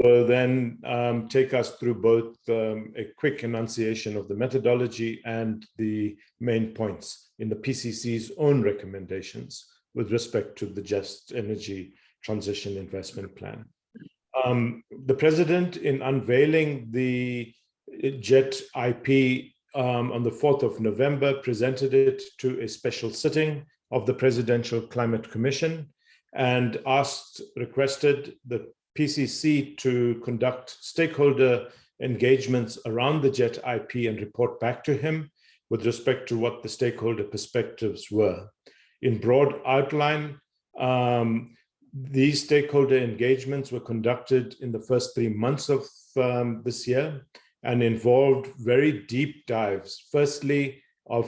will then take us through both a quick enunciation of the methodology and the main points in the PCC's own recommendations with respect to the Just Energy Transition Investment Plan. The President, in unveiling the JET IP on the 4th of November, presented it to a special sitting of the Presidential Climate Commission and requested the PCC to conduct stakeholder engagements around the JET IP and report back to him with respect to what the stakeholder perspectives were. In broad outline, these stakeholder engagements were conducted in the first 3 months of this year and involved very deep dives, firstly of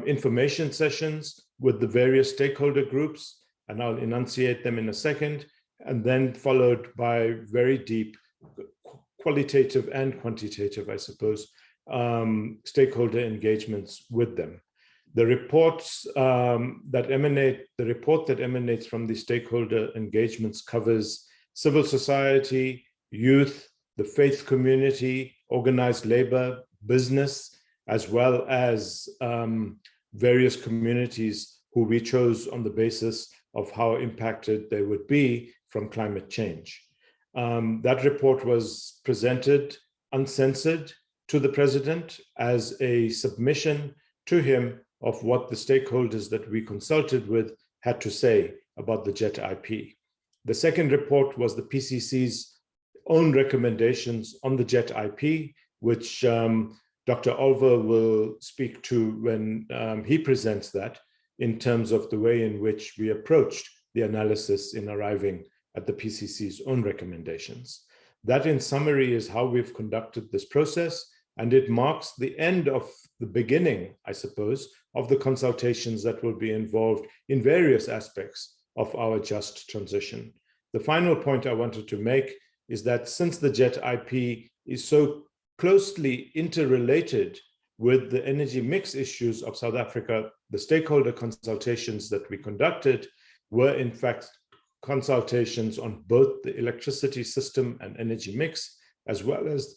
information sessions with the various stakeholder groups, and I'll enunciate them in a second, and then followed by very deep qualitative and quantitative, I suppose, stakeholder engagements with them. The reports the report that emanates from the stakeholder engagements covers civil society, youth, the faith community, organized labor, business, as well as various communities who we chose on the basis of how impacted they would be from climate change. That report was presented uncensored to the President as a submission to him of what the stakeholders that we consulted with had to say about the JET IP. The second report was the PCC's own recommendations on the JET IP, which Dr. Olver will speak to when he presents that in terms of the way in which we approached the analysis in arriving at the PCC's own recommendations. That, in summary, is how we've conducted this process, and it marks the end of the beginning, I suppose, of the consultations that will be involved in various aspects of our just transition. The final point I wanted to make is that since the JET IP is so closely interrelated with the energy mix issues of South Africa, the stakeholder consultations that we conducted were in fact consultations on both the electricity system and energy mix, as well as,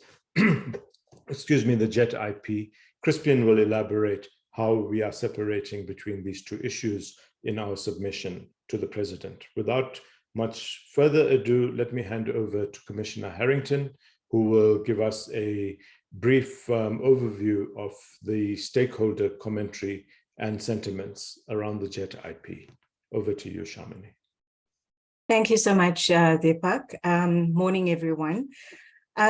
excuse me, the JET IP. Crispian will elaborate how we are separating between these two issues in our submission to the President. Without much further ado, let me hand over to Commissioner Harrington, who will give us a brief overview of the stakeholder commentary and sentiments around the JET IP. Over to you, Shamini. Thank you so much, Deepak. Morning, everyone.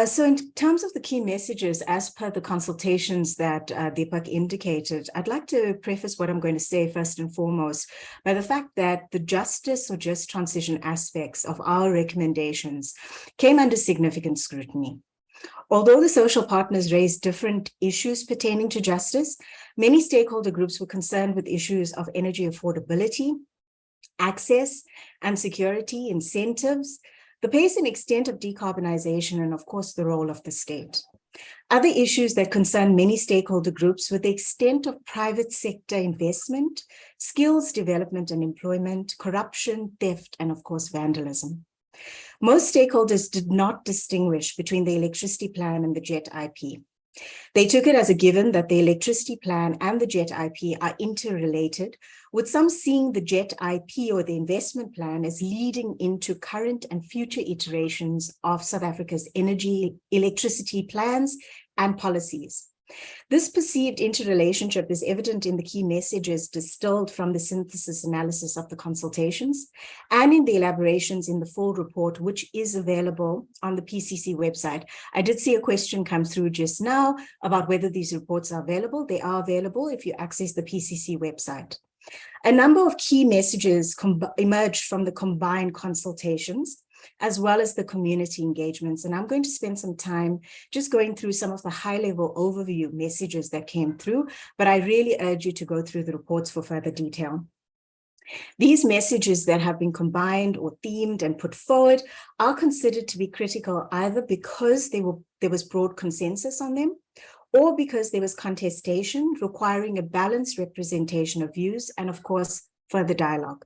So in terms of the key messages, as per the consultations that Deepak indicated, I'd like to preface what I'm going to say first and foremost by the fact that the justice or just transition aspects of our recommendations came under significant scrutiny. Although the social partners raised different issues pertaining to justice, many stakeholder groups were concerned with issues of energy affordability, access and security, incentives, the pace and extent of decarbonization, and of course, the role of the state. Other issues that concern many stakeholder groups were the extent of private sector investment, skills development and employment, corruption, theft, and of course, vandalism. Most stakeholders did not distinguish between the electricity plan and the JET IP. They took it as a given that the electricity plan and the JET IP are interrelated, with some seeing the JET IP or the investment plan as leading into current and future iterations of South Africa's electricity plans and policies. This perceived interrelationship is evident in the key messages distilled from the synthesis analysis of the consultations and in the elaborations in the full report, which is available on the PCC website. I did see a question come through just now about whether these reports are available. They are available if you access the PCC website. A number of key messages emerged from the combined consultations, as well as the community engagements. And I'm going to spend some time just going through some of the high-level overview messages that came through, but I really urge you to go through the reports for further detail. These messages that have been combined or themed and put forward are considered to be critical either because there was broad consensus on them, or because there was contestation requiring a balanced representation of views and, of course, further dialogue.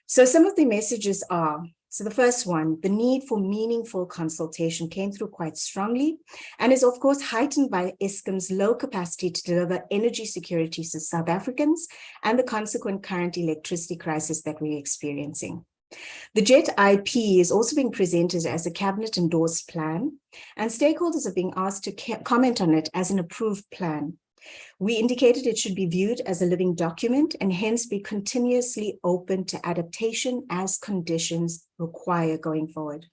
So some of the messages are: So the first one, the need for meaningful consultation, came through quite strongly and is of course heightened by Eskom's low capacity to deliver energy security to South Africans and the consequent current electricity crisis that we're experiencing. The JET IP is also being presented as a cabinet endorsed plan, and stakeholders are being asked to comment on it as an approved plan. We indicated it should be viewed as a living document and hence be continuously open to adaptation as conditions require going forward.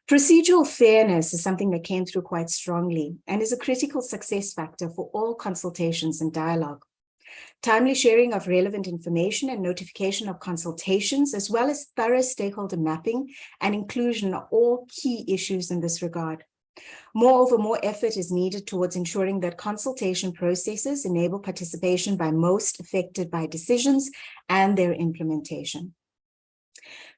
Procedural fairness is something that came through quite strongly and is a critical success factor for all consultations and dialogue. Timely sharing of relevant information and notification of consultations, as well as thorough stakeholder mapping and inclusion, are all key issues in this regard. Moreover, more effort is needed towards ensuring that consultation processes enable participation by most affected by decisions and their implementation.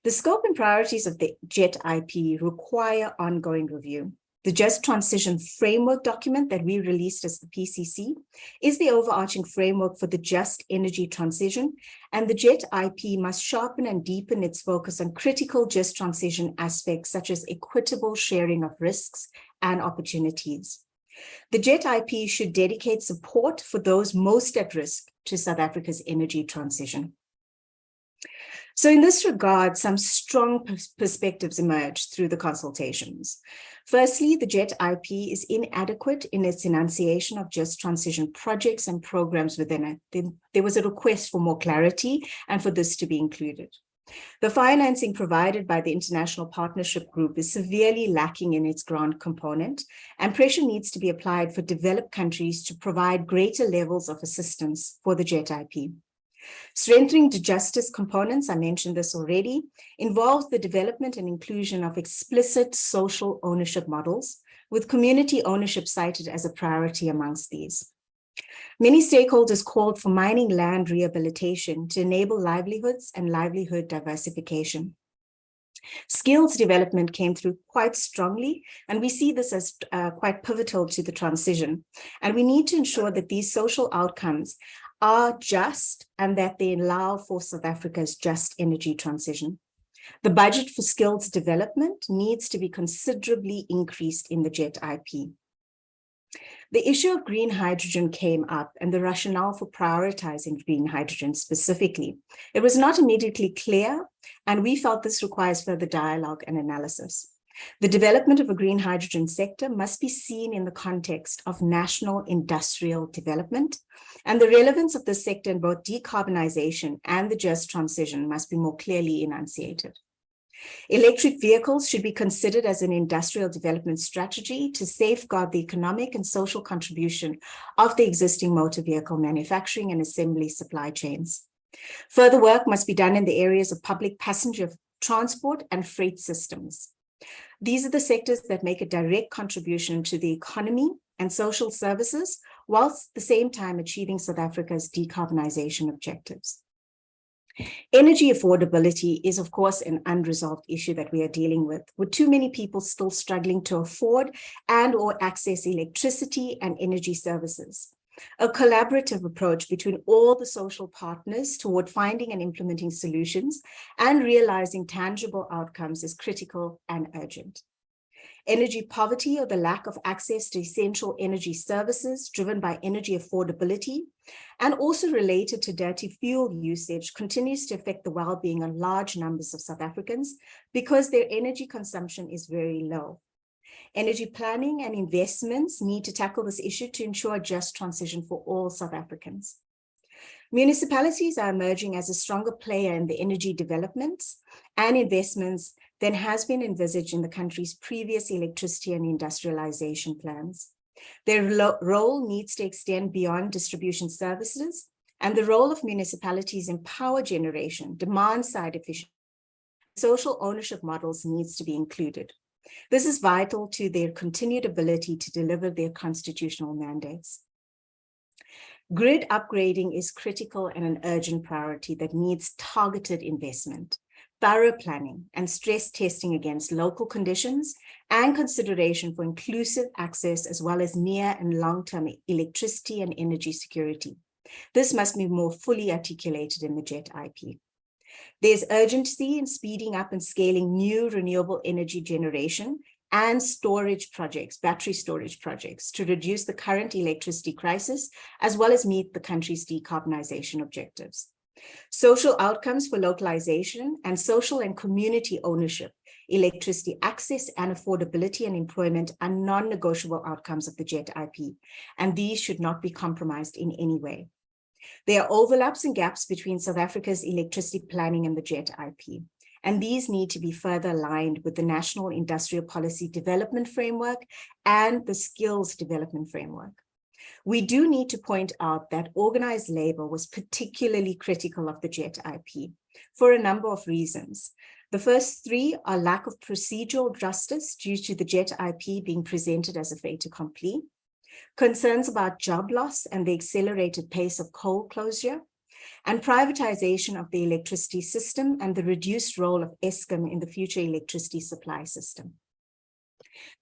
The scope and priorities of the JET IP require ongoing review. The Just Transition Framework document that we released as the PCC is the overarching framework for the just energy transition, and the JET IP must sharpen and deepen its focus on critical just transition aspects such as equitable sharing of risks and opportunities. The JET IP should dedicate support for those most at risk to South Africa's energy transition. So in this regard, some strong perspectives emerged through the consultations. Firstly, the JET IP is inadequate in its enunciation of just transition projects and programs within it. There was a request for more clarity and for this to be included. The financing provided by the International Partnership Group is severely lacking in its grant component, and pressure needs to be applied for developed countries to provide greater levels of assistance for the JET IP. Strengthening the justice components, I mentioned this already, involves the development and inclusion of explicit social ownership models, with community ownership cited as a priority amongst these. Many stakeholders called for mining land rehabilitation to enable livelihoods and livelihood diversification. Skills development came through quite strongly, and we see this as quite pivotal to the transition. And we need to ensure that these social outcomes are just and that they allow for South Africa's just energy transition. The budget for skills development needs to be considerably increased in the JET IP. The issue of green hydrogen came up and the rationale for prioritizing green hydrogen specifically. It was not immediately clear, and we felt this requires further dialogue and analysis. The development of a green hydrogen sector must be seen in the context of national industrial development, and the relevance of this sector in both decarbonization and the just transition must be more clearly enunciated. Electric vehicles should be considered as an industrial development strategy to safeguard the economic and social contribution of the existing motor vehicle manufacturing and assembly supply chains. Further work must be done in the areas of public passenger transport and freight systems. These are the sectors that make a direct contribution to the economy and social services, whilst at the same time achieving South Africa's decarbonization objectives. Energy affordability is, of course, an unresolved issue that we are dealing with too many people still struggling to afford and or access electricity and energy services. A collaborative approach between all the social partners toward finding and implementing solutions and realizing tangible outcomes is critical and urgent. Energy poverty, or the lack of access to essential energy services driven by energy affordability and also related to dirty fuel usage, continues to affect the well-being of large numbers of South Africans because their energy consumption is very low. Energy planning and investments need to tackle this issue to ensure a just transition for all South Africans. Municipalities are emerging as a stronger player in the energy developments and investments than has been envisaged in the country's previous electricity and industrialization plans. Their role needs to extend beyond distribution services, and the role of municipalities in power generation, demand-side efficiency, social ownership models needs to be included. This is vital to their continued ability to deliver their constitutional mandates. Grid upgrading is critical and an urgent priority that needs targeted investment, thorough planning, and stress testing against local conditions and consideration for inclusive access as well as near and long-term electricity and energy security. This must be more fully articulated in the JET IP. There's urgency in speeding up and scaling new renewable energy generation and storage projects, battery storage projects, to reduce the current electricity crisis, as well as meet the country's decarbonization objectives. Social outcomes for localization and social and community ownership, electricity access and affordability and employment are non-negotiable outcomes of the JET IP, and these should not be compromised in any way. There are overlaps and gaps between South Africa's electricity planning and the JET IP, and these need to be further aligned with the National Industrial Policy Development Framework and the Skills Development Framework. We do need to point out that organized labor was particularly critical of the JET IP for a number of reasons. The first three are lack of procedural justice due to the JET IP being presented as a fait accompli, concerns about job loss and the accelerated pace of coal closure, and privatization of the electricity system and the reduced role of Eskom in the future electricity supply system.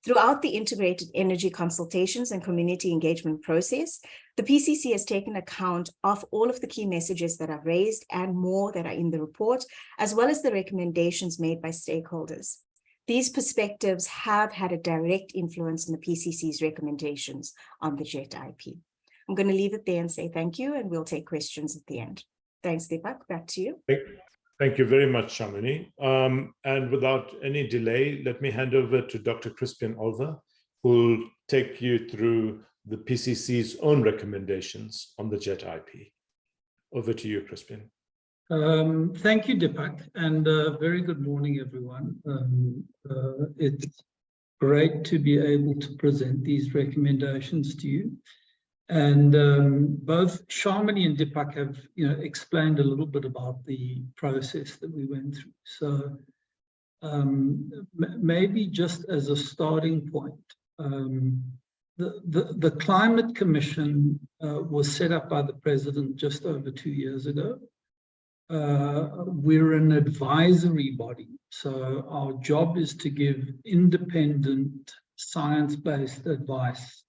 Throughout the integrated energy consultations and community engagement process, the PCC has taken account of all of the key messages that are raised and more that are in the report, as well as the recommendations made by stakeholders. These perspectives have had a direct influence on the PCC's recommendations on the JET IP. I'm going to leave it there and say thank you, and we'll take questions at the end. Thanks, Deepak. Back to you. Thank you very much, Shamini. And without any delay, let me hand over to Dr. Crispian Olver, who will take you through the PCC's own recommendations on the JET IP. Over to you, Crispian. Thank you, Deepak, and very good morning, everyone. It's great to be able to present these recommendations to you. And both Shamini and Deepak have, explained a little bit about the process that we went through. So maybe just as a starting point, the Climate Commission was set up by the President just over 2 years ago. We're an advisory body, so our job is to give independent, science-based advice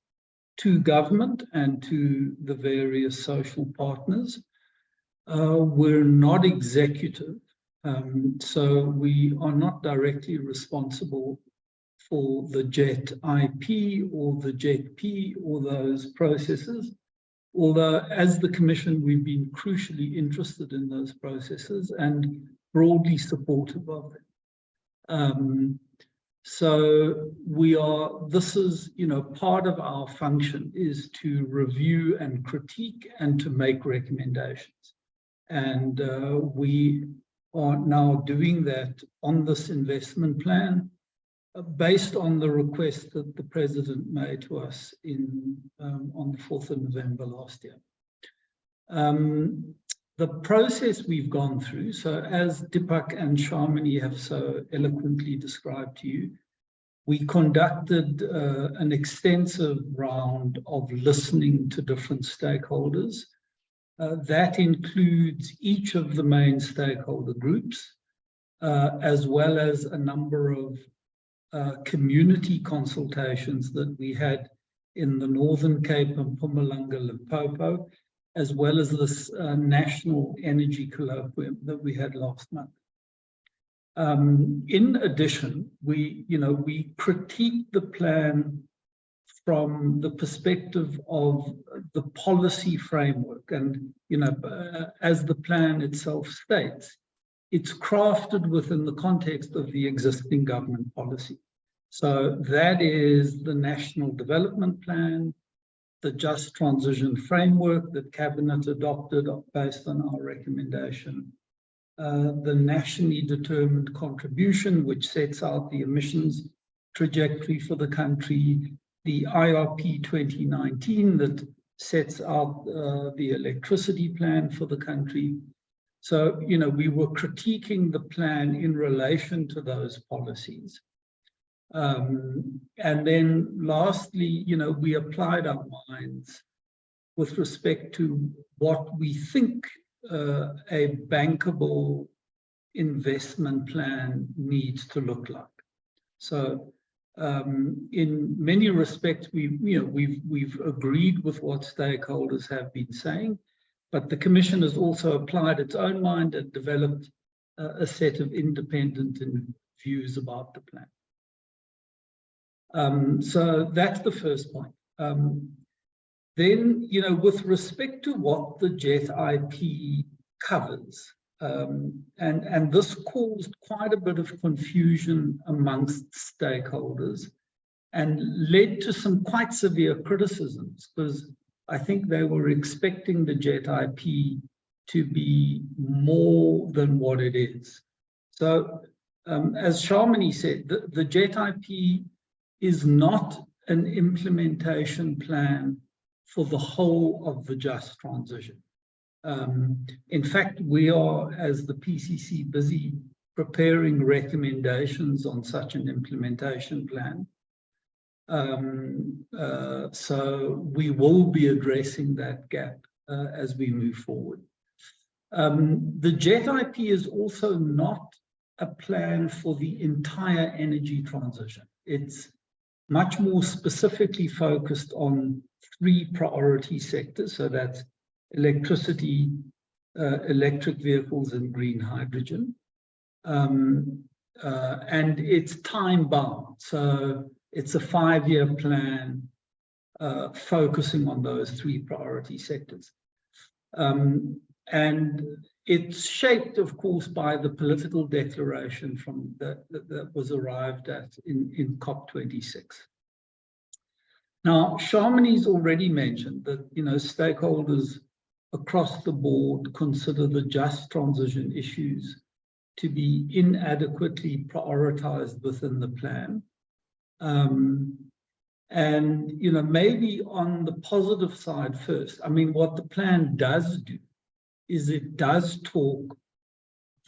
to government and to the various social partners. We're not executive, so we are not directly responsible for the JET IP or the JET P or those processes. Although as the Commission, we've been crucially interested in those processes and broadly supportive of them. So this is, part of our function is to review and critique and to make recommendations. And we are now doing that on this investment plan based on the request that the President made to us on the 4th of November last year. The process we've gone through, so as Deepak and Shamini have so eloquently described to you, we conducted an extensive round of listening to different stakeholders. That includes each of the main stakeholder groups, as well as a number of community consultations that we had in the Northern Cape and Mpumalanga, Limpopo, as well as this national energy colloquium that we had last month. In addition, we critiqued the plan from the perspective of the policy framework. And, as the plan itself states, it's crafted within the context of the existing government policy. So that is the National Development Plan, the Just Transition Framework that Cabinet adopted based on our recommendation, the nationally determined contribution, which sets out the emissions trajectory for the country, the IRP 2019 that sets out the electricity plan for the country. So, we were critiquing the plan in relation to those policies. And then lastly, we applied our minds with respect to what we think a bankable investment plan needs to look like. So in many respects, we've agreed with what stakeholders have been saying, but the Commission has also applied its own mind and developed a set of independent views about the plan. So that's the first point. Then, with respect to what the JET IP covers, and this caused quite a bit of confusion amongst stakeholders and led to some quite severe criticisms, because I think they were expecting the JET IP to be more than what it is. So, as Shamini said, the JET IP is not an implementation plan for the whole of the just transition. In fact, we are, as the PCC, busy preparing recommendations on such an implementation plan. So we will be addressing that gap as we move forward. The JET IP is also not a plan for the entire energy transition. It's much more specifically focused on 3 priority sectors. So that's electricity, electric vehicles, and green hydrogen. And it's time bound. So it's a 5-year plan focusing on those 3 priority sectors. And it's shaped, of course, by the political declaration from that was arrived at in COP26. Now, Shamini's already mentioned that stakeholders across the board consider the just transition issues to be inadequately prioritized within the plan. And maybe on the positive side first, I mean, what the plan does do is it does talk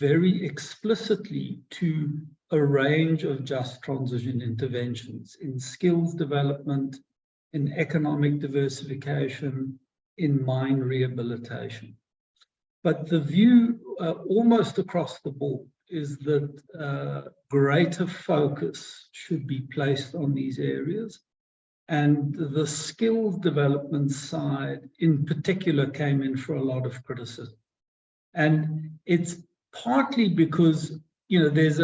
very explicitly to a range of just transition interventions in skills development, in economic diversification, in mine rehabilitation. But the view almost across the board is that greater focus should be placed on these areas. And the skills development side in particular came in for a lot of criticism. And it's partly because, there's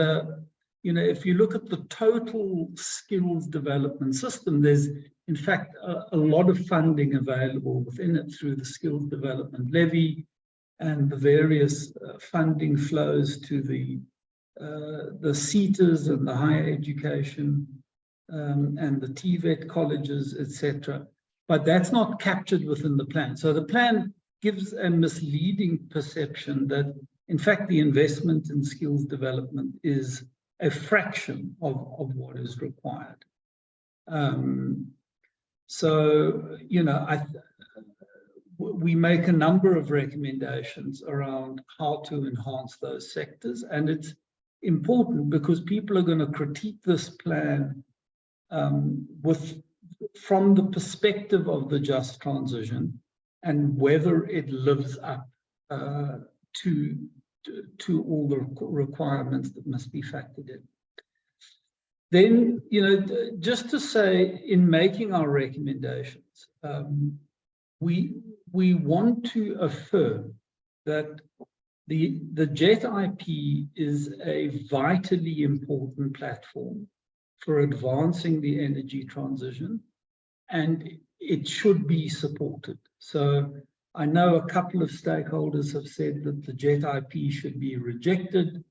if you look at the total skills development system, there's in fact a lot of funding available within it through the skills development levy and the various funding flows to the CETAs and the higher education and the TVET colleges, etc. But that's not captured within the plan. So the plan gives a misleading perception that, in fact, the investment in skills development is a fraction of what is required. We make a number of recommendations around how to enhance those sectors. And it's important because people are going to critique this plan from the perspective of the just transition and whether it lives up to all the requirements that must be factored in. Then, just to say, in making our recommendations, we want to affirm that the JET IP is a vitally important platform for advancing the energy transition, and it should be supported. So I know a couple of stakeholders have said that the JET IP should be rejected,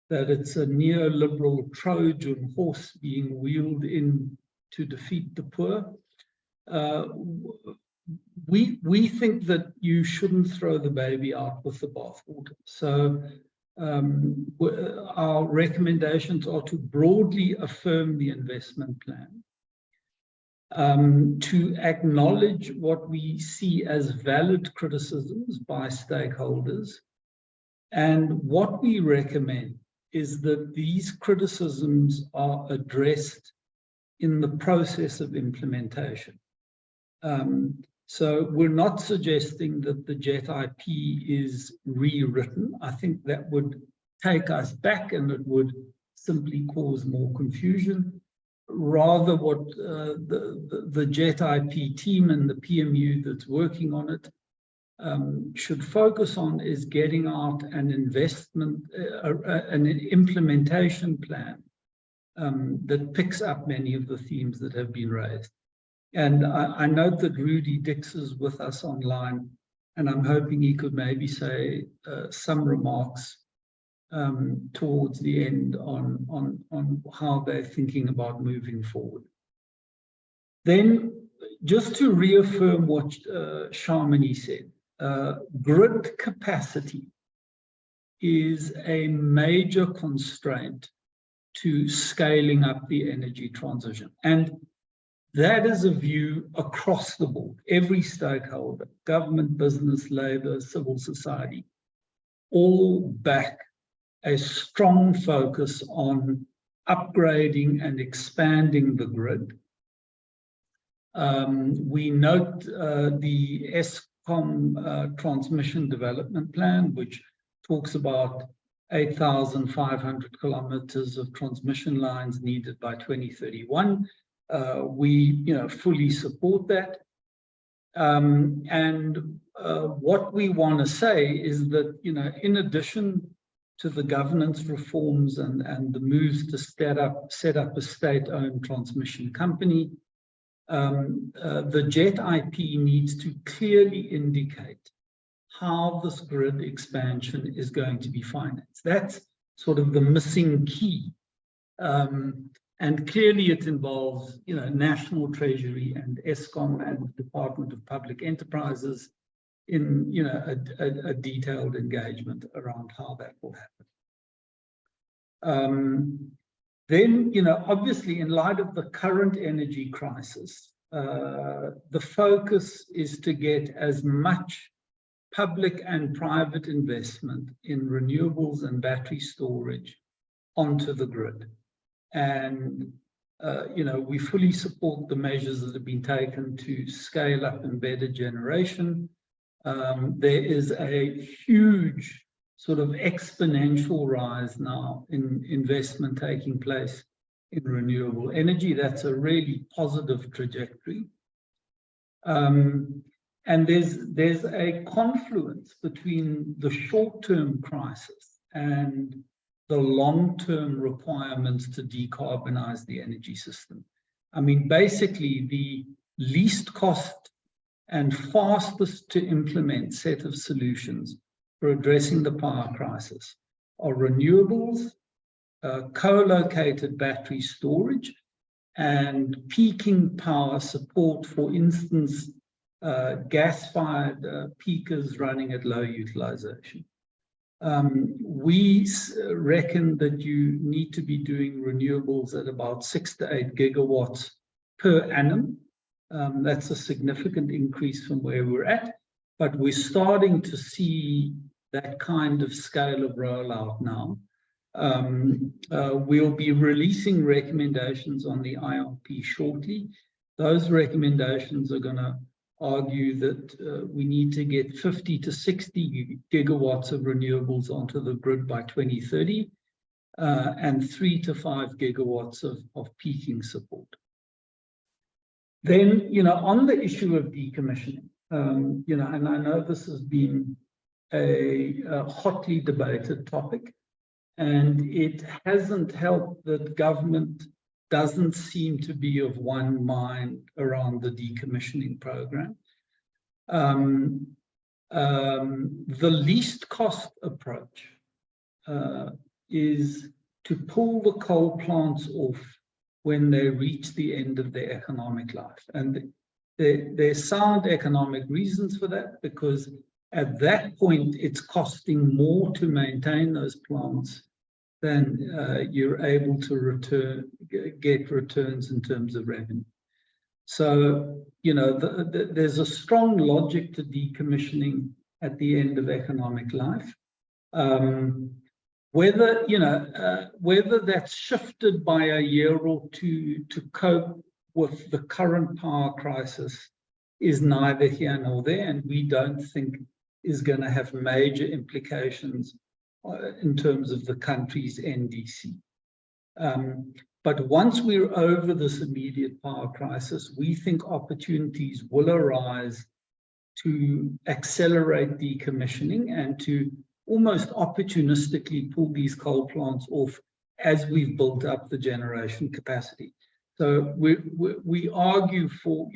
that it's a neoliberal Trojan horse being wheeled in to defeat the poor. We think that you shouldn't throw the baby out with the bathwater. So our recommendations are to broadly affirm the investment plan, to acknowledge what we see as valid criticisms by stakeholders. And what we recommend is that these criticisms are addressed in the process of implementation. So we're not suggesting that the JET IP is rewritten. I think that would take us back and it would simply cause more confusion. Rather, what the JET IP team and the PMU that's working on it should focus on is getting out an investment, an implementation plan that picks up many of the themes that have been raised. And I note that Rudy Dix is with us online, and I'm hoping he could maybe say some remarks towards the end on how they're thinking about moving forward. Then, just to reaffirm what Shamini said, grid capacity is a major constraint to scaling up the energy transition. And that is a view across the board. Every stakeholder, government, business, labor, civil society, all back a strong focus on upgrading and expanding the grid. We note the ESCOM transmission development plan, which talks about 8,500 kilometers of transmission lines needed by 2031. We fully support that. And what we want to say is that, in addition to the governance reforms and the moves to set up a state-owned transmission company, the JET IP needs to clearly indicate how this grid expansion is going to be financed. That's sort of the missing key. And clearly it involves, National Treasury and ESCOM and the Department of Public Enterprises in, a detailed engagement around how that will happen. Then, obviously, in light of the current energy crisis, the focus is to get as much public and private investment in renewables and battery storage onto the grid. And, we fully support the measures that have been taken to scale up embedded generation. There is a huge sort of exponential rise now in investment taking place in renewable energy. That's a really positive trajectory. And there's a confluence between the short-term crisis and the long-term requirements to decarbonize the energy system. I mean, basically, the least cost and fastest to implement set of solutions for addressing the power crisis are renewables, co-located battery storage, and peaking power support, for instance, gas-fired peakers running at low utilization. We reckon that you need to be doing renewables at about 6 to 8 gigawatts per annum. That's a significant increase from where we're at, but we're starting to see that kind of scale of rollout now. We'll be releasing recommendations on the IRP shortly. Those recommendations are going to argue that we need to get 50 to 60 gigawatts of renewables onto the grid by 2030, and 3 to 5 gigawatts of peaking support. Then, on the issue of decommissioning, and I know this has been a hotly debated topic, and it hasn't helped that government doesn't seem to be of one mind around the decommissioning program. The least cost approach is to pull the coal plants off when they reach the end of their economic life. And there's sound economic reasons for that, because at that point, it's costing more to maintain those plants than you're able to get returns in terms of revenue. So, there's a strong logic to decommissioning at the end of economic life. Whether that's shifted by a year or two to cope with the current power crisis is neither here nor there, and we don't think is going to have major implications in terms of the country's NDC. But once we're over this immediate power crisis, we think opportunities will arise to accelerate decommissioning and to almost opportunistically pull these coal plants off as we've built up the generation capacity. So we argue for,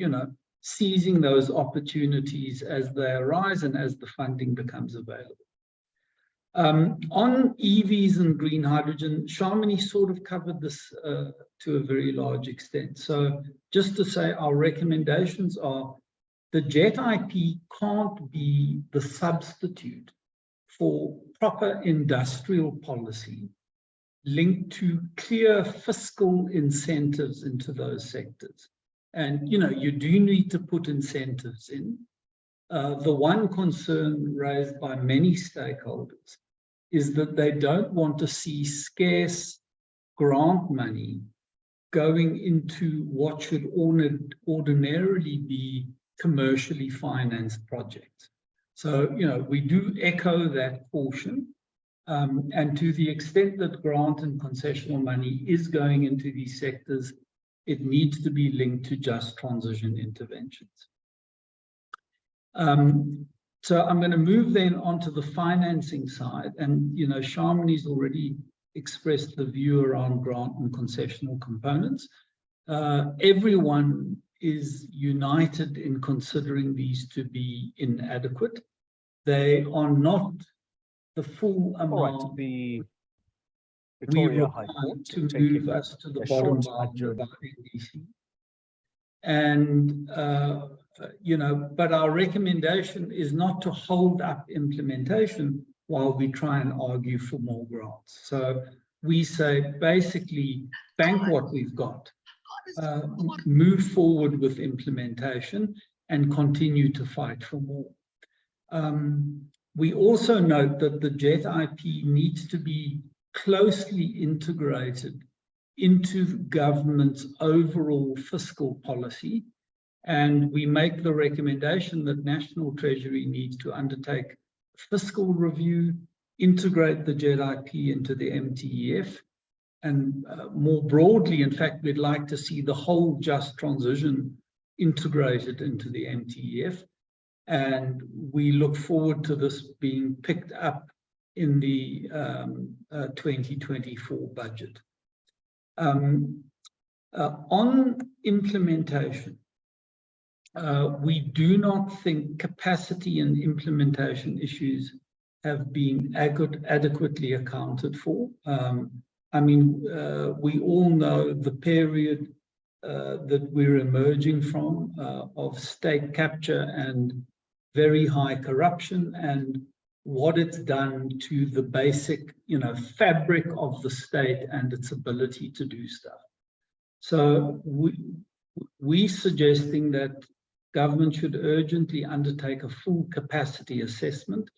seizing those opportunities as they arise and as the funding becomes available. On EVs and green hydrogen, Shamini sort of covered this to a very large extent. So just to say, our recommendations are the JET IP can't be the substitute for proper industrial policy linked to clear fiscal incentives into those sectors. And, you do need to put incentives in. The one concern raised by many stakeholders is that they don't want to see scarce grant money going into what should ordinarily be commercially financed projects. So, we do echo that caution. And to the extent that grant and concessional money is going into these sectors, it needs to be linked to just transition interventions. So I'm going to move then onto the financing side. And, Shamini's already expressed the view around grant and concessional components. Everyone is united in considering these to be inadequate. They are not the full amount the we Victoria require High Court to move us to the bottom line of our NDC. And, but our recommendation is not to hold up implementation while we try and argue for more grants. So we say, basically, bank what we've got, move forward with implementation, and continue to fight for more. We also note that the JET IP needs to be closely integrated into government's overall fiscal policy. And we make the recommendation that National Treasury needs to undertake fiscal review, integrate the JET IP into the MTEF, and more broadly, in fact, we'd like to see the whole just transition integrated into the MTEF. And we look forward to this being picked up in the 2024 budget. On implementation, we do not think capacity and implementation issues have been adequately accounted for. We all know the period that we're emerging from of state capture and very high corruption, and what it's done to the basic, fabric of the state and its ability to do stuff. So we're suggesting that government should urgently undertake a full capacity assessment,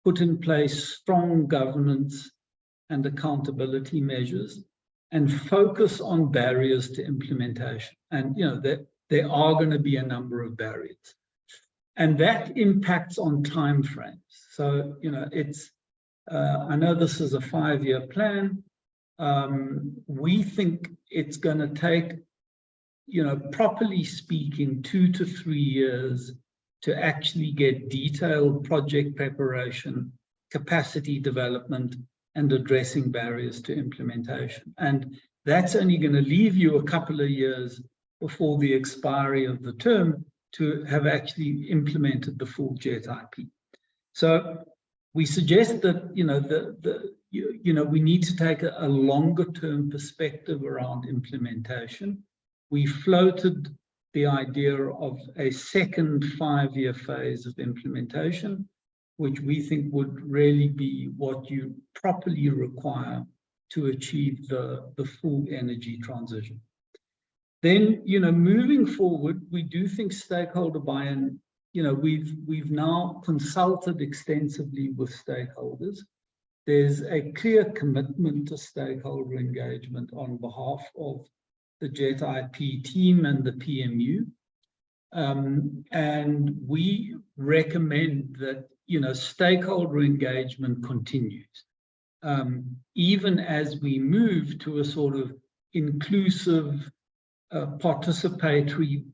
put in place strong governance and accountability measures, and focus on barriers to implementation. And there are going to be a number of barriers, and that impacts on timeframes. So it's I know this is a 5-year plan. We think it's going to take, properly speaking, 2 to 3 years to actually get detailed project preparation, capacity development, and addressing barriers to implementation. And that's only going to leave you a couple of years before the expiry of the term to have actually implemented the full JET IP. So we suggest that, we need to take a longer term perspective around implementation. We floated the idea of a second 5-year phase of implementation, which we think would really be what you properly require to achieve the full energy transition. Then, moving forward, we do think stakeholder buy-in, we've now consulted extensively with stakeholders. There's a clear commitment to stakeholder engagement on behalf of the JET IP team and the PMU. And we recommend that, stakeholder engagement continues, even as we move to a sort of inclusive, participatory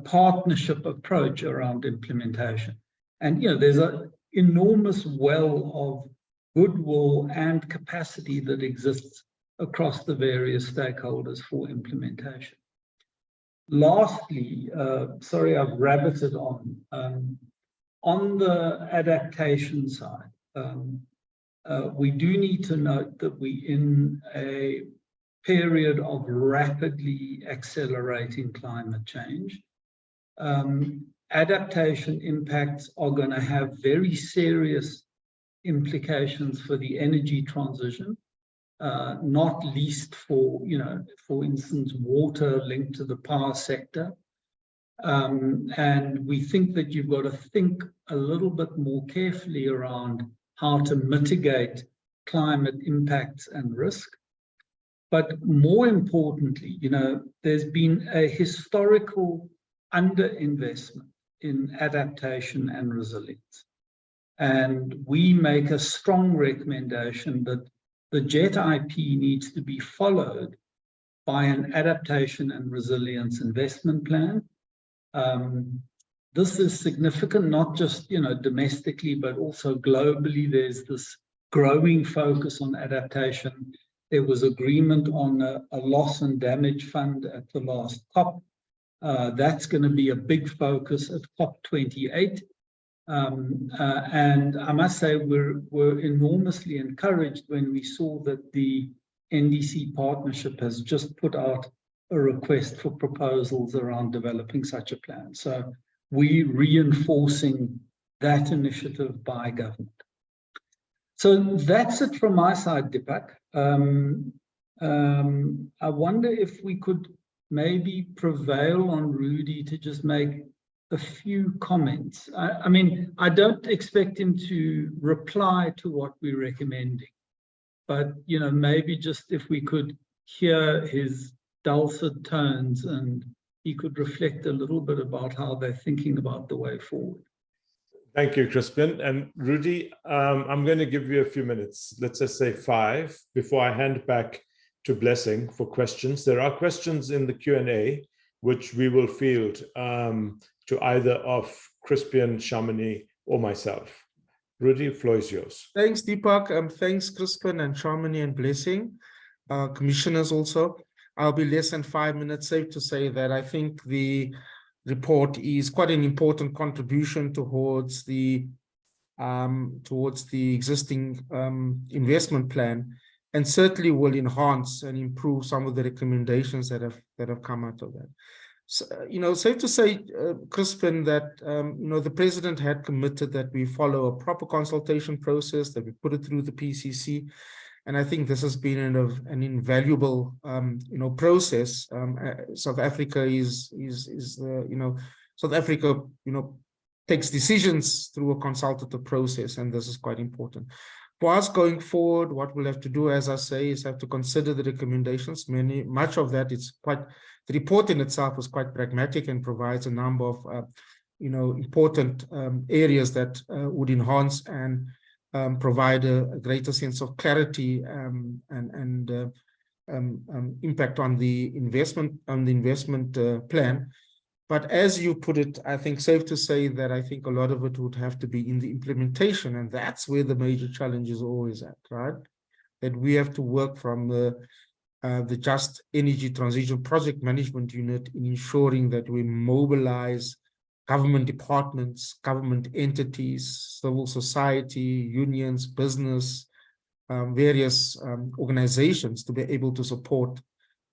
partnership approach around implementation. And there's an enormous well of goodwill and capacity that exists across the various stakeholders for implementation. Lastly, sorry, I've rabbited on the adaptation side. We do need to note that we're in a period of rapidly accelerating climate change. Adaptation impacts are going to have very serious implications for the energy transition, not least for, for instance, water linked to the power sector. And we think that you've got to think a little bit more carefully around how to mitigate climate impacts and risk. But more importantly, there's been a historical underinvestment in adaptation and resilience. And we make a strong recommendation that the JET IP needs to be followed by an adaptation and resilience investment plan. This is significant, not just domestically, but also globally. There's this growing focus on adaptation. There was agreement on a loss and damage fund at the last COP. That's going to be a big focus at COP28. And I must say we're enormously encouraged when we saw that the NDC partnership has just put out a request for proposals around developing such a plan. So we're reinforcing that initiative by government. So that's it from my side, Deepak. I wonder if we could maybe prevail on Rudy to just make a few comments. I mean, I don't expect him to reply to what we're recommending, but maybe just if we could hear his dulcet tones and he could reflect a little bit about how they're thinking about the way forward. Thank you, Crispin. And Rudy, I'm going to give you a few minutes, let's just say 5, before I hand back to Blessing for questions. There are questions in the Q&A, which we will field to either of Crispin, Shamini, or myself. Rudy, the floor is yours. Thanks, Deepak. Thanks, Crispin and Shamini and Blessing. Commissioners also. I'll be less than 5 minutes. Safe to say that I think the report is quite an important contribution towards the existing investment plan, and certainly will enhance and improve some of the recommendations that have come out of that. So, safe to say, Crispin, that the president had committed that we follow a proper consultation process, that we put it through the PCC. And I think this has been an invaluable, process. South Africa South Africa, takes decisions through a consultative process, and this is quite important. For us going forward, what we'll have to do, as I say, is have to consider the recommendations. Much of that is the report in itself is quite pragmatic and provides a number of, important areas that would enhance and provide a greater sense of clarity and impact on the investment plan. But as you put it, I think safe to say that I think a lot of it would have to be in the implementation, and that's where the major challenge is always at, right? That we have to work from the Just Energy Transition Project Management Unit in ensuring that we mobilize government departments, government entities, civil society, unions, business, various organizations to be able to support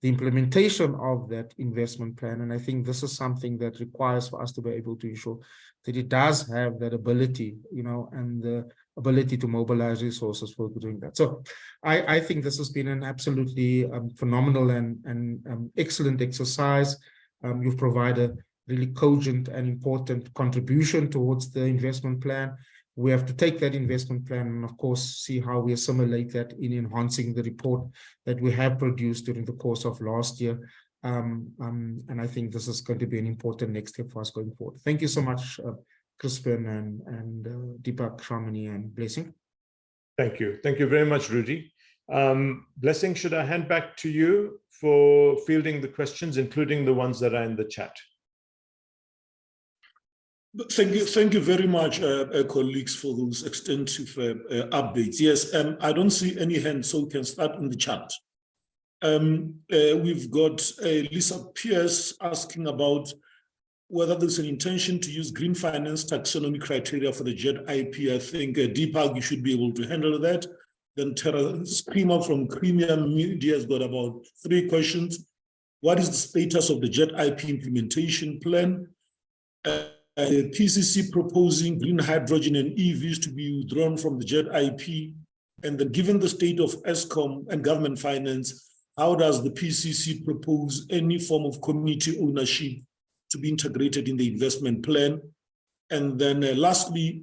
the implementation of that investment plan. And I think this is something that requires for us to be able to ensure that it does have that ability, and the ability to mobilize resources for doing that. So I think this has been an absolutely phenomenal and excellent exercise. You've provided really cogent and important contribution towards the investment plan. We have to take that investment plan and, of course, see how we assimilate that in enhancing the report that we have produced during the course of last year. And I think this is going to be an important next step for us going forward. Thank you so much, Crispin and Deepak, Shamini, and Blessing. Thank you. Thank you very much, Rudy. Blessing, should I hand back to you for fielding the questions, including the ones that are in the chat? Thank you very much, colleagues, for those extensive updates. Yes, I don't see any hands, so we can start in the chat. We've got Lisa Pierce asking about whether there's an intention to use green finance taxonomy criteria for the JET IP. I think Deepak, you should be able to handle that. Then Tara Screamer from Premium Media has got about 3 questions. What is the status of the JET IP implementation plan? The PCC proposing green hydrogen and EVs to be withdrawn from the JET IP. And then given the state of ESCOM and government finance, how does the PCC propose any form of community ownership to be integrated in the investment plan? And then lastly,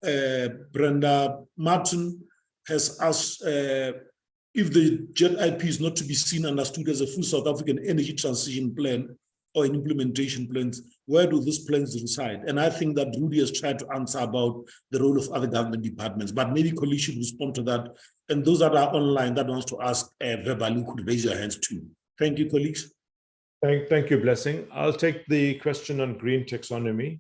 Brenda Martin has asked if the JET IP is not to be seen and understood as a full South African energy transition plan or an implementation plans, where do these plans reside? And I think that Rudy has tried to answer about the role of other government departments, but maybe colleagues should respond to that. And those that are online that wants to ask verbally could raise your hands too. Thank you, colleagues. Thank you, Blessing. I'll take the question on green taxonomy.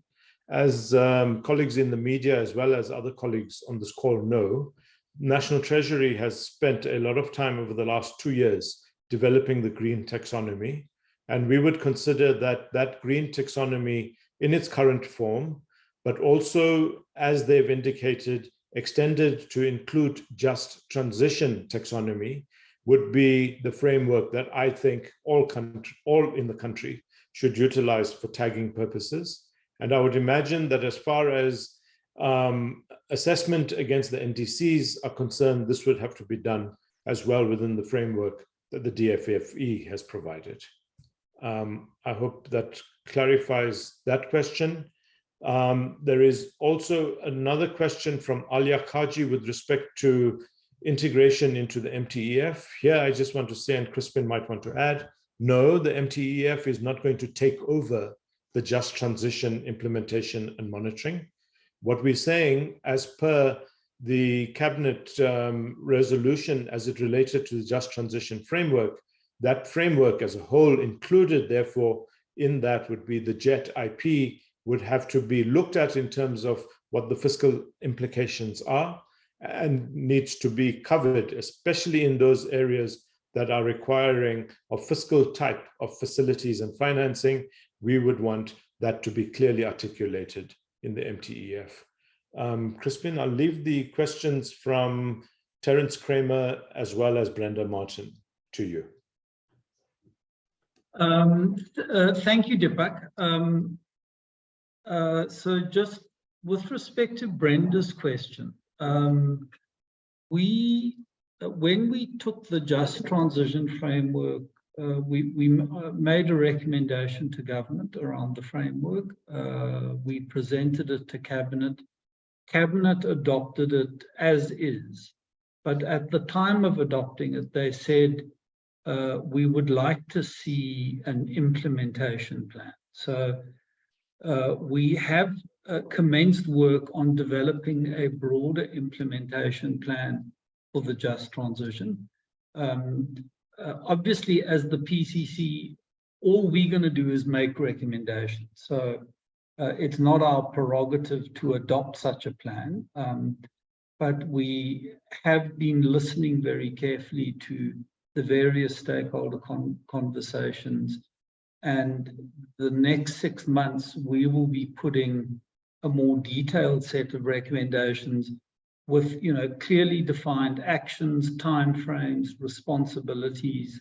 As colleagues in the media, as well as other colleagues on this call know, National Treasury has spent a lot of time over the last 2 years developing the green taxonomy. And we would consider that green taxonomy in its current form, but also, as they've indicated, extended to include just transition taxonomy, would be the framework that I think all in the country should utilize for tagging purposes. And I would imagine that as far as assessment against the NDCs are concerned, this would have to be done as well within the framework that the DFFE has provided. I hope that clarifies that question. There is also another question from Alia Kaji with respect to integration into the MTEF. Here, I just want to say, and Crispin might want to add, no, the MTEF is not going to take over the just transition implementation and monitoring. What we're saying, as per the cabinet resolution as it related to the just transition framework, that framework as a whole included, therefore, in that would be the JET IP would have to be looked at in terms of what the fiscal implications are and needs to be covered, especially in those areas that are requiring a fiscal type of facilities and financing. We would want that to be clearly articulated in the MTEF. Crispin, I'll leave the questions from Terence Kramer as well as Brenda Martin to you. Thank you, Deepak. So just with respect to Brenda's question, when we took the just transition framework, we made a recommendation to government around the framework. We presented it to cabinet. Cabinet adopted it as is, but at the time of adopting it, they said, we would like to see an implementation plan. So we have commenced work on developing a broader implementation plan for the just transition. Obviously, as the PCC, all we're going to do is make recommendations. So it's not our prerogative to adopt such a plan, but we have been listening very carefully to the various stakeholder conversations. And the next 6 months, we will be putting a more detailed set of recommendations with, clearly defined actions, timeframes, responsibilities,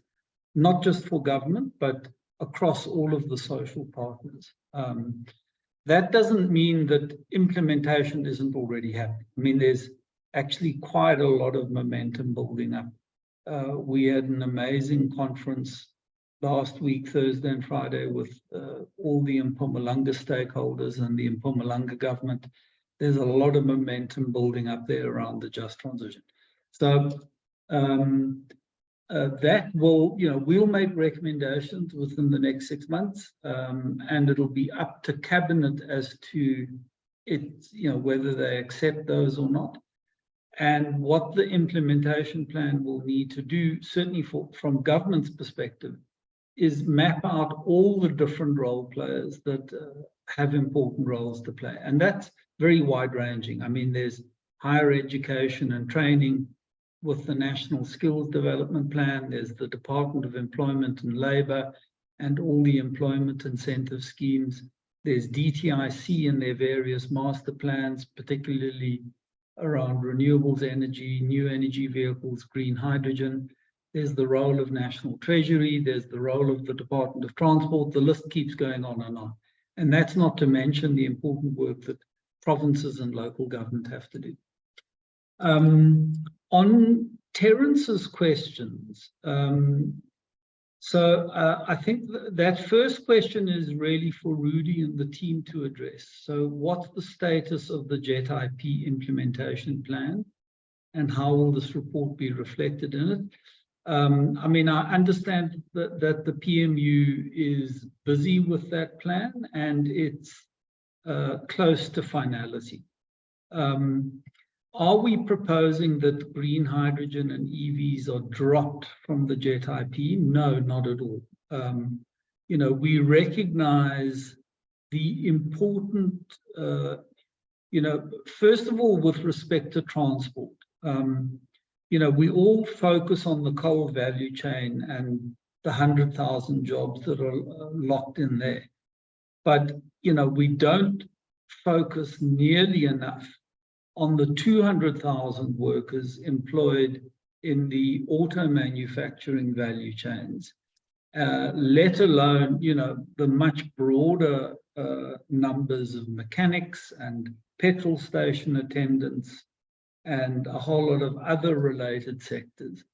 not just for government, but across all of the social partners. That doesn't mean that implementation isn't already happening. I mean, there's actually quite a lot of momentum building up. We had an amazing conference last week, Thursday and Friday, with all the Mpumalanga stakeholders and the Mpumalanga government. There's a lot of momentum building up there around the just transition. So that will, we'll make recommendations within the next 6 months, and it'll be up to cabinet as to whether they accept those or not. And what the implementation plan will need to do, certainly from government's perspective, is map out all the different role players that have important roles to play. And that's very wide-ranging. I mean, there's higher education and training with the National Skills Development Plan. There's the Department of Employment and Labour and all the employment incentive schemes. There's DTIC and their various master plans, particularly around renewables energy, new energy vehicles, green hydrogen. There's the role of National Treasury. There's the role of the Department of Transport. The list keeps going on and on. And that's not to mention the important work that provinces and local government have to do. On Terence's questions, I think that first question is really for Rudy and the team to address. So what's the status of the JET IP implementation plan, and how will this report be reflected in it? I mean, I understand that the PMU is busy with that plan and it's close to finality. Are we proposing that green hydrogen and EVs are dropped from the JET IP? No, not at all. You know, we recognize the important, you know, first of all, with respect to transport, you know, we all focus on the coal value chain and the 100,000 jobs that are locked in there. But, you know, we don't focus nearly enough on the 200,000 workers employed in the auto manufacturing value chains, let alone, you know, the much broader numbers of mechanics and petrol station attendants and a whole lot of other related sectors.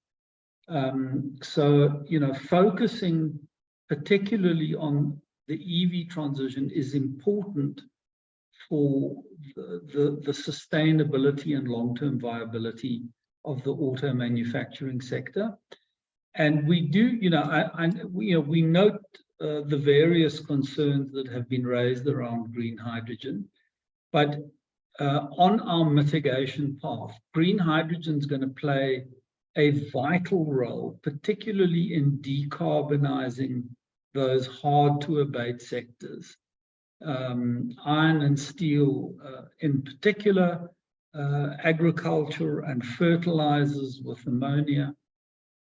So, you know, focusing particularly on the EV transition is important for the sustainability and long-term viability of the auto manufacturing sector. And we do, you know, we note the various concerns that have been raised around green hydrogen, but on our mitigation path, green hydrogen is going to play a vital role, particularly in decarbonizing those hard-to-abate sectors. Iron and steel in particular, agriculture and fertilizers with ammonia.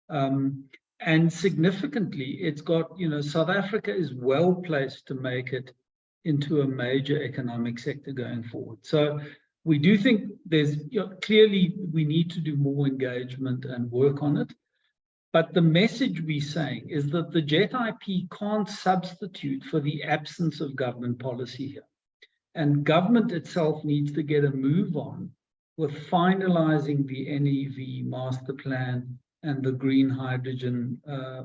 And significantly, it's got, you know, South Africa is well placed to make it into a major economic sector going forward. So we do think there's, you know, clearly we need to do more engagement and work on it. But the message we're saying is that the JET IP can't substitute for the absence of government policy here. And government itself needs to get a move on with finalizing the NEV master plan and the green hydrogen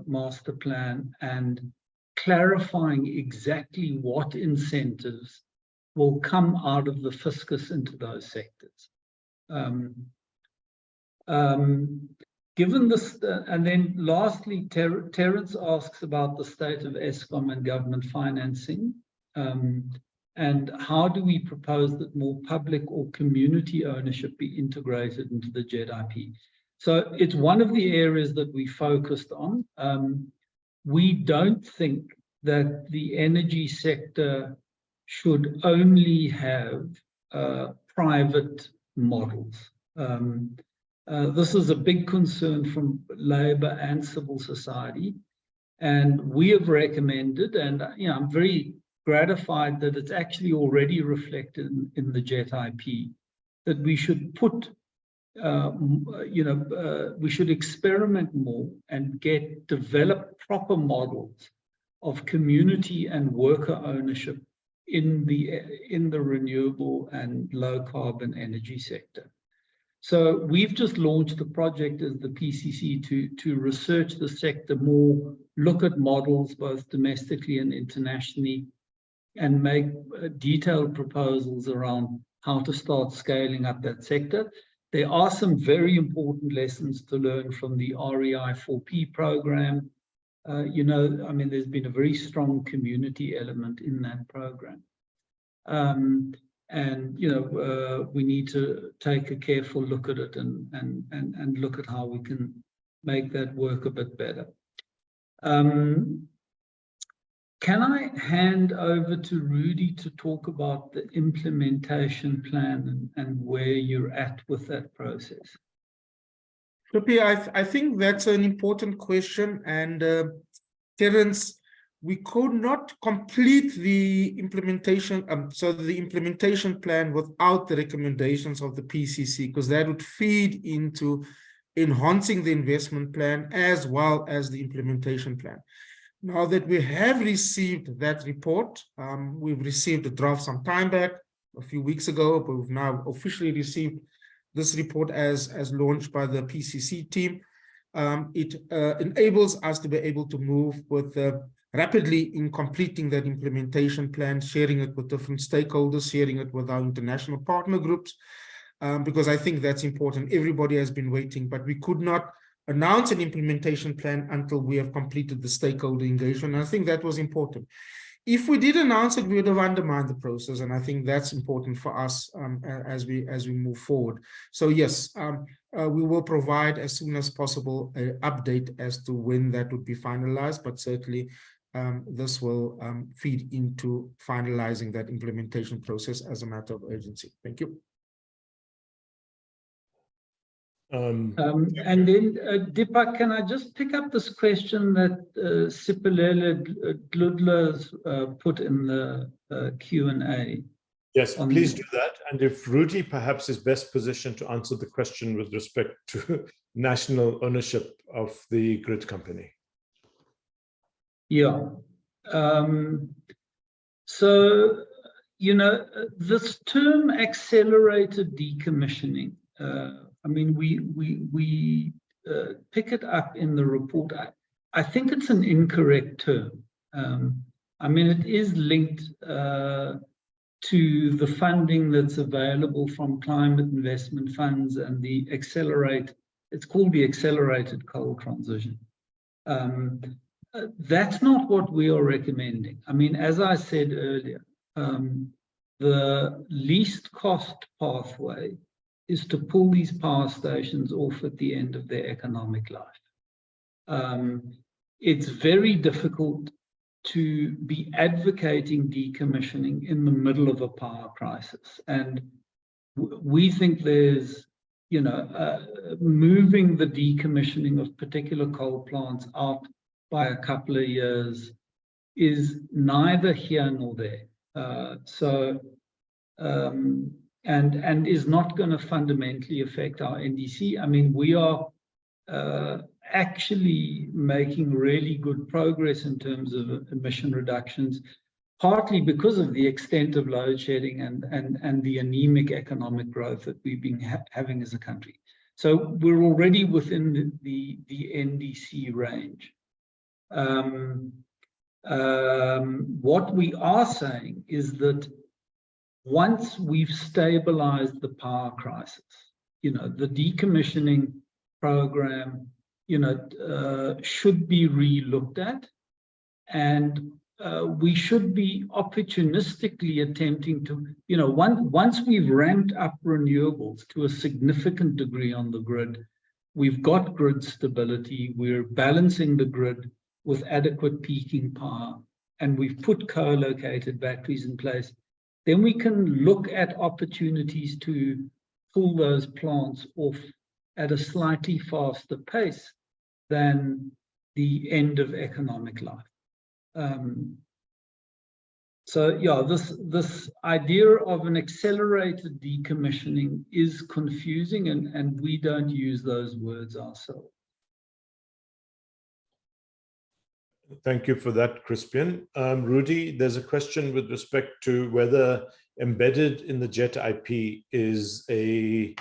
master plan, and clarifying exactly what incentives will come out of the fiscus into those sectors. Given this, and then lastly, Terence asks about the state of Eskom and government financing, and how do we propose that more public or community ownership be integrated into the JET IP? So it's one of the areas that we focused on. We don't think that the energy sector should only have private models. This is a big concern from Labour and civil society, and we have recommended, and you know, I'm very gratified that it's actually already reflected in the JET IP, that we should put, you know, we should experiment more and develop proper models of community and worker ownership in the renewable and low carbon energy sector. So we've just launched a project as the PCC to research the sector more, look at models both domestically and internationally, and make detailed proposals around how to start scaling up that sector. There are some very important lessons to learn from the REI4P program. You know, I mean, there's been a very strong community element in that program. And, you know, we need to take a careful look at it and look at how we can make that work a bit better. Can I hand over to Rudy to talk about the implementation plan and where you're at with that process? Sophie, I think that's an important question. And Terence, we could not complete the implementation, so the implementation plan without the recommendations of the PCC, because that would feed into enhancing the investment plan as well as the implementation plan. Now that we have received that report, we've received a draft some time back, a few weeks ago, but we've now officially received this report as launched by the PCC team. It enables us to be able to move with rapidly in completing that implementation plan, sharing it with different stakeholders, sharing it with our international partner groups, because I think that's important. Everybody has been waiting, but we could not announce an implementation plan until we have completed the stakeholder engagement. And I think that was important. If we did announce it, we would have undermined the process, and I think that's important for us as we move forward. So yes, we will provide as soon as possible an update as to when that would be finalized, but certainly this will feed into finalizing that implementation process as a matter of urgency. Thank you. And then, Deepak, can I just pick up this question that Sipilele Dludla's put in the Q&A? Yes, please do that. And if Rudy perhaps is best positioned to answer the question with respect to national ownership of the grid company. Yeah. So, you know, this term accelerated decommissioning, I mean, we pick it up in the report. I think it's an incorrect term. I mean, it is linked to the funding that's available from climate investment funds and the it's called the accelerated coal transition. That's not what we are recommending. I mean, as I said earlier, the least cost pathway is to pull these power stations off at the end of their economic life. It's very difficult to be advocating decommissioning in the middle of a power crisis. And we think there's, you know, moving the decommissioning of particular coal plants out by a couple of years is neither here nor there. And is not going to fundamentally affect our NDC. I mean, we are actually making really good progress in terms of emission reductions, partly because of the extent of load shedding and the anemic economic growth that we've been having as a country. So we're already within the NDC range. What we are saying is that once we've stabilized the power crisis, you know, the decommissioning program, you know, should be re-looked at, and we should be opportunistically attempting to, you know, once we've ramped up renewables to a significant degree on the grid, we've got grid stability, we're balancing the grid with adequate peaking power, and we've put co-located batteries in place, then we can look at opportunities to pull those plants off at a slightly faster pace than the end of economic life. So yeah, this idea of an accelerated decommissioning is confusing, and we don't use those words ourselves. Thank you for that, Crispian. Rudy, there's a question with respect to whether embedded in the JET IP is a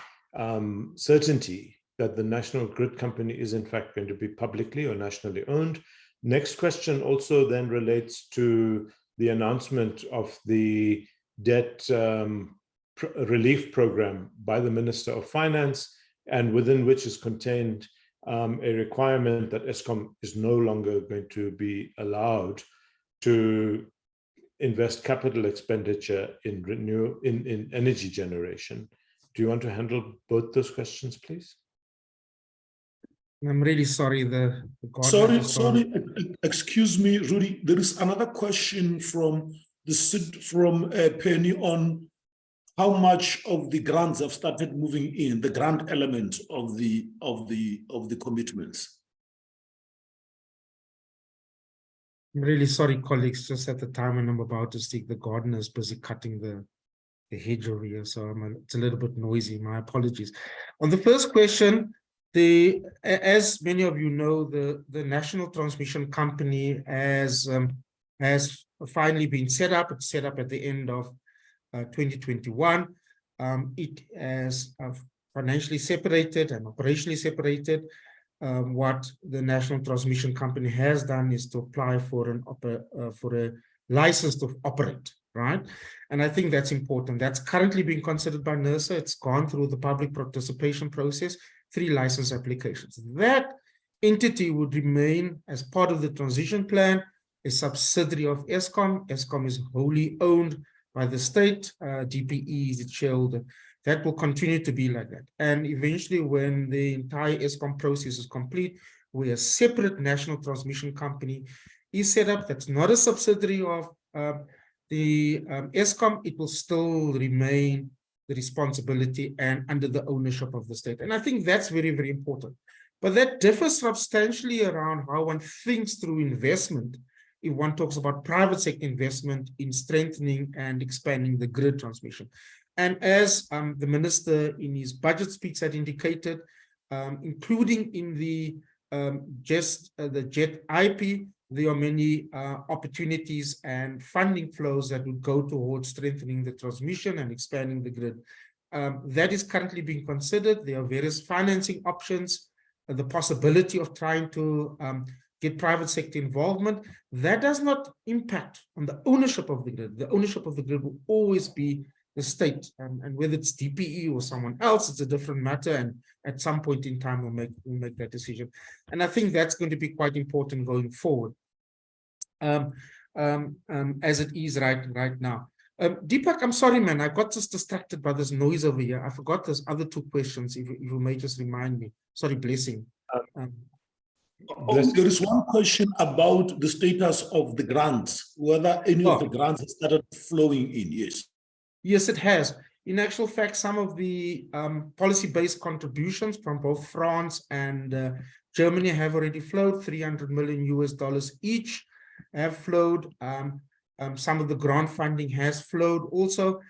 certainty that the national grid company is in fact going to be publicly or nationally owned. Next question also then relates to the announcement of the debt relief program by the Minister of Finance, and within which is contained a requirement that Eskom is no longer going to be allowed to invest capital expenditure in energy generation. Do you want to handle both those questions, please? I'm really sorry. The gardener just Sorry, excuse me, Rudy. There is another question from Penny on how much of the grants have started moving in, the grant element of the commitments. I'm really sorry, colleagues. Just at the time when I'm about to speak, the gardener is busy cutting the hedge over here, so it's a little bit noisy. My apologies. On the first question, as many of you know, the National Transmission Company has finally been set up. It's set up at the end of 2021. It has financially separated and operationally separated. What the National Transmission Company has done is to apply for a license to operate, right? And I think that's important. That's currently being considered by NERSA. It's gone through the public participation process, 3 license applications. That entity would remain as part of the transition plan, a subsidiary of Eskom. Eskom is wholly owned by the state. DPE is its shareholder. That will continue to be like that. And eventually, when the entire Eskom process is complete, where a separate national transmission company is set up, that's not a subsidiary of the Eskom, it will still remain the responsibility and under the ownership of the state. And I think that's very, very important. But that differs substantially around how one thinks through investment if one talks about private sector investment in strengthening and expanding the grid transmission. And as the minister in his budget speech had indicated, including in the JET IP, there are many opportunities and funding flows that would go towards strengthening the transmission and expanding the grid. That is currently being considered. There are various financing options, the possibility of trying to get private sector involvement. That does not impact on the ownership of the grid. The ownership of the grid will always be the state, and whether it's DPE or someone else, it's a different matter. And at some point in time, we'll make that decision. And I think that's going to be quite important going forward, as it is right now. Deepak, I'm sorry, man. I got just distracted by this noise over here. I forgot those other 2 questions. If you may just remind me. Sorry, Blessing. There is one question about the status of the grants, whether any of the grants have started flowing in. Yes. Yes, it has. In actual fact, some of the policy-based contributions from both France and Germany have already flowed. $300 million each have flowed. Some of the grant funding has flowed. Also,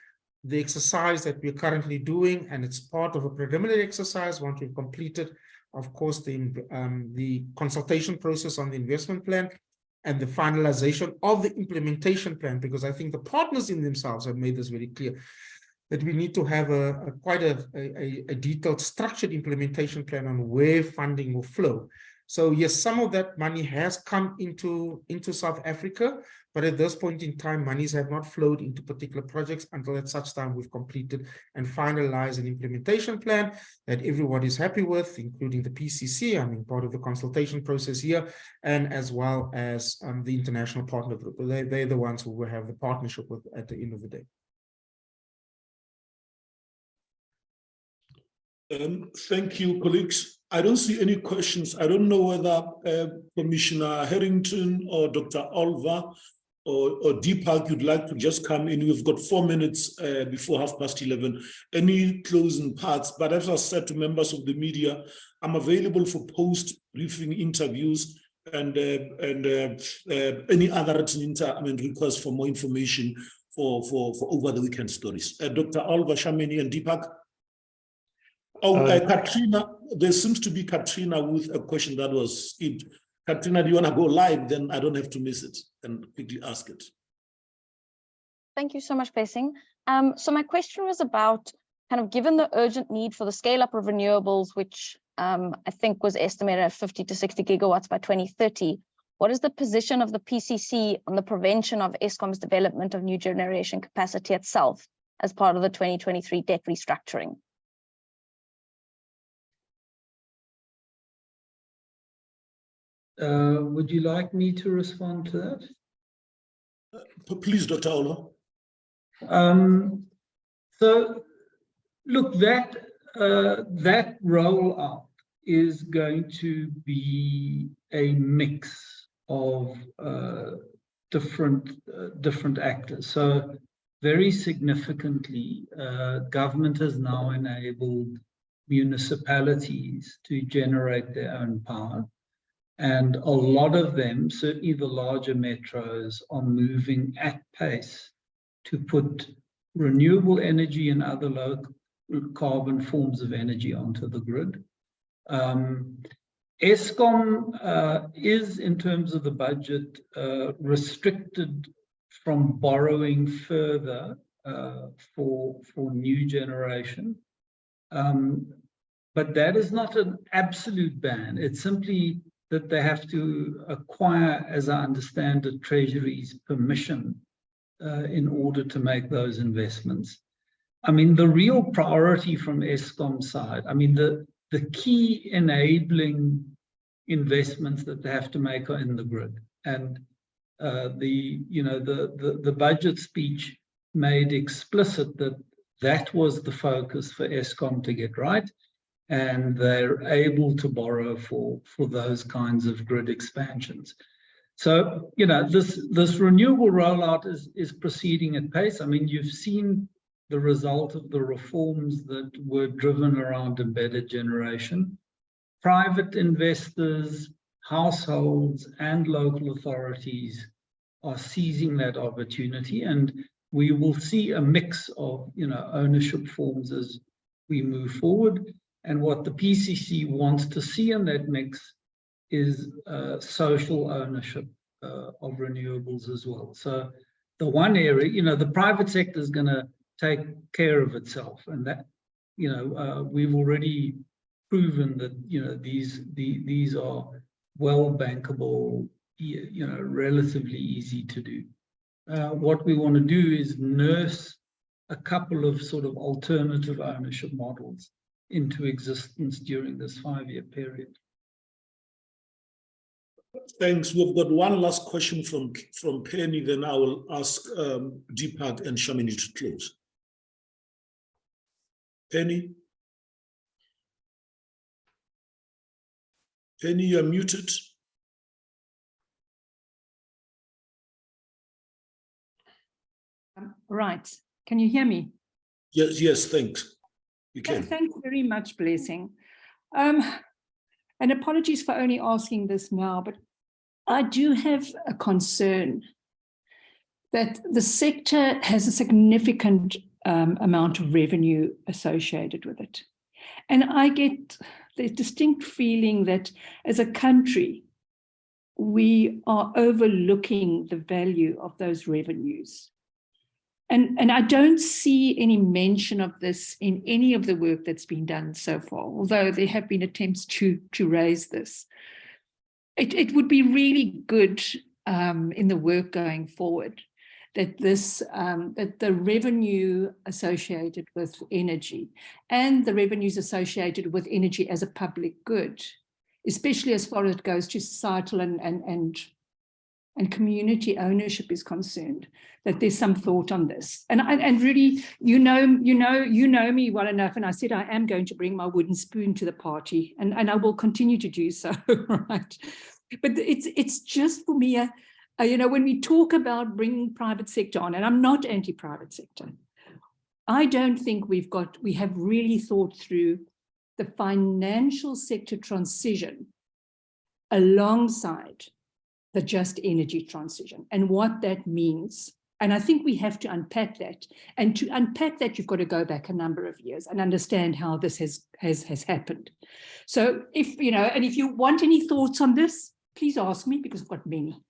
the exercise that we're currently doing, and it's part of a preliminary exercise once we've completed, of course, the consultation process on the investment plan and the finalization of the implementation plan, because I think the partners in themselves have made this very clear that we need to have quite a detailed, structured implementation plan on where funding will flow. So yes, some of that money has come into South Africa, but at this point in time, monies have not flowed into particular projects until at such time we've completed and finalized an implementation plan that everyone is happy with, including the PCC, I mean, part of the consultation process here, and as well as the international partner group. They're the ones who will have the partnership with at the end of the day. Thank you, colleagues. I don't see any questions. I don't know whether Commissioner Harrington or Dr. Olva or Deepak, you'd like to just come in. We've got 4 minutes before 11:30. Any closing parts? But as I said to members of the media, I'm available for post-briefing interviews and any other written requests for more information for over the weekend stories. Dr. Olva, Shamini, and Deepak. Katrina, there seems to be Katrina with a question that was skipped. Katrina, do you want to go live? Then I don't have to miss it and quickly ask it. Thank you so much, Blessing. So my question was about kind of given the urgent need for the scale up of renewables, which I think was estimated at 50 to 60 gigawatts by 2030. What is the position of the PCC on the prevention of Eskom's development of new generation capacity itself as part of the 2023 debt restructuring? Would you like me to respond to that? Please, Dr. Olva. So, look, that rollout is going to be a mix of different actors. So very significantly, government has now enabled municipalities to generate their own power. And a lot of them, certainly the larger metros, are moving at pace to put renewable energy and other low carbon forms of energy onto the grid. Eskom is, in terms of the budget, restricted from borrowing further for new generation. But that is not an absolute ban. It's simply that they have to acquire, as I understand it, Treasury's permission in order to make those investments. I mean, the real priority from Eskom's side, I mean, the key enabling investments that they have to make are in the grid. And the budget speech made explicit that that was the focus for Eskom to get right. And they're able to borrow for those kinds of grid expansions. So, this renewable rollout is proceeding at pace. I mean, you've seen the result of the reforms that were driven around embedded generation. Private investors, households, and local authorities are seizing that opportunity, and we will see a mix of, ownership forms as we move forward. And what the PCC wants to see in that mix is social ownership of renewables as well. So the one area, the private sector is going to take care of itself, and that, we've already proven that, these are well bankable, relatively easy to do. What we want to do is nurse a couple of sort of alternative ownership models into existence during this 5-year period. Thanks. We've got one last question from Penny, then I will ask Deepak and Shamini to close. Penny? Penny, you're muted. Right. Can you hear me? Yes, thanks. You can. Thanks very much, Blessing. And apologies for only asking this now, but I do have a concern that the sector has a significant amount of revenue associated with it. And I get the distinct feeling that as a country, we are overlooking the value of those revenues. And I don't see any mention of this in any of the work that's been done so far, although there have been attempts to raise this. It would be really good in the work going forward that that the revenue associated with energy and the revenues associated with energy as a public good, especially as far as it goes to societal and community ownership is concerned, that there's some thought on this. And really, you know me well enough, and I said I am going to bring my wooden spoon to the party, and I will continue to do so, right? But it's just for me, when we talk about bringing private sector on, and I'm not anti-private sector, I don't think we have really thought through the financial sector transition alongside the just energy transition and what that means. And I think we have to unpack that. And to unpack that, you've got to go back a number of years and understand how this has happened. So if you want any thoughts on this, please ask me, because I've got many.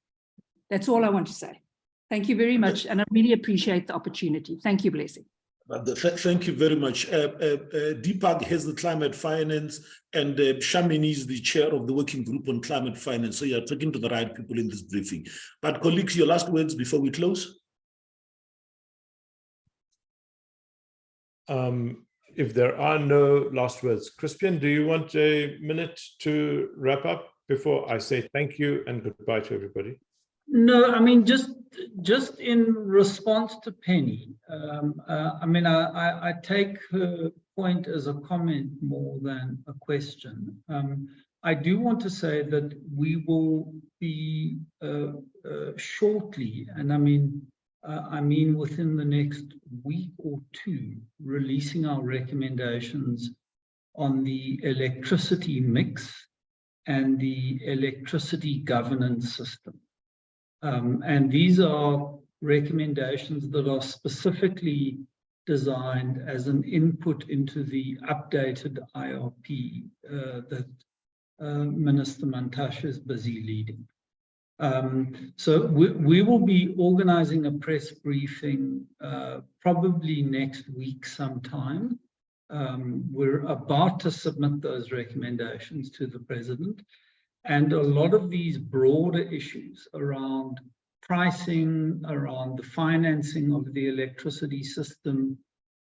That's all I want to say. Thank you very much. And I really appreciate the opportunity. Thank you, Blessing. Thank you very much. Deepak has the climate finance, and Shamini is the chair of the working group on climate finance. So you're talking to the right people in this briefing. But colleagues, your last words before we close? If there are no last words, Crispian, do you want a minute to wrap up before I say thank you and goodbye to everybody? No, I mean, just in response to Penny, I take her point as a comment more than a question. I do want to say that we will be shortly, and I mean within the next week or two, releasing our recommendations on the electricity mix and the electricity governance system. And these are recommendations that are specifically designed as an input into the updated IRP that Minister Mantashe is busy leading. So we will be organizing a press briefing probably next week sometime. We're about to submit those recommendations to the President. And a lot of these broader issues around pricing, around the financing of the electricity system,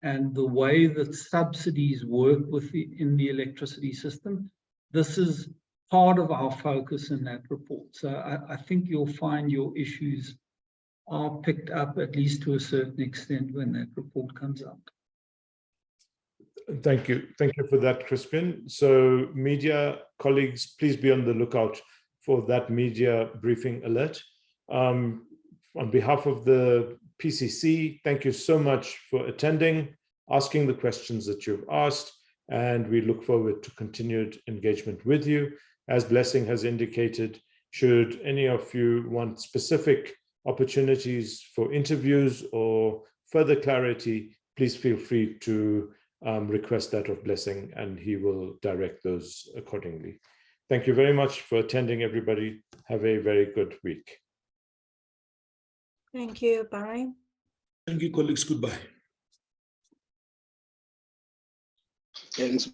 and the way that subsidies work in the electricity system, this is part of our focus in that report. So I think you'll find your issues are picked up, at least to a certain extent, when that report comes out. Thank you. Thank you for that, Crispin. So media colleagues, please be on the lookout for that media briefing alert. On behalf of the PCC, thank you so much for attending, asking the questions that you've asked, and we look forward to continued engagement with you. As Blessing has indicated, should any of you want specific opportunities for interviews or further clarity, please feel free to request that of Blessing, and he will direct those accordingly. Thank you very much for attending, everybody. Have a very good week. Thank you. Bye. Thank you, colleagues. Goodbye. Thanks.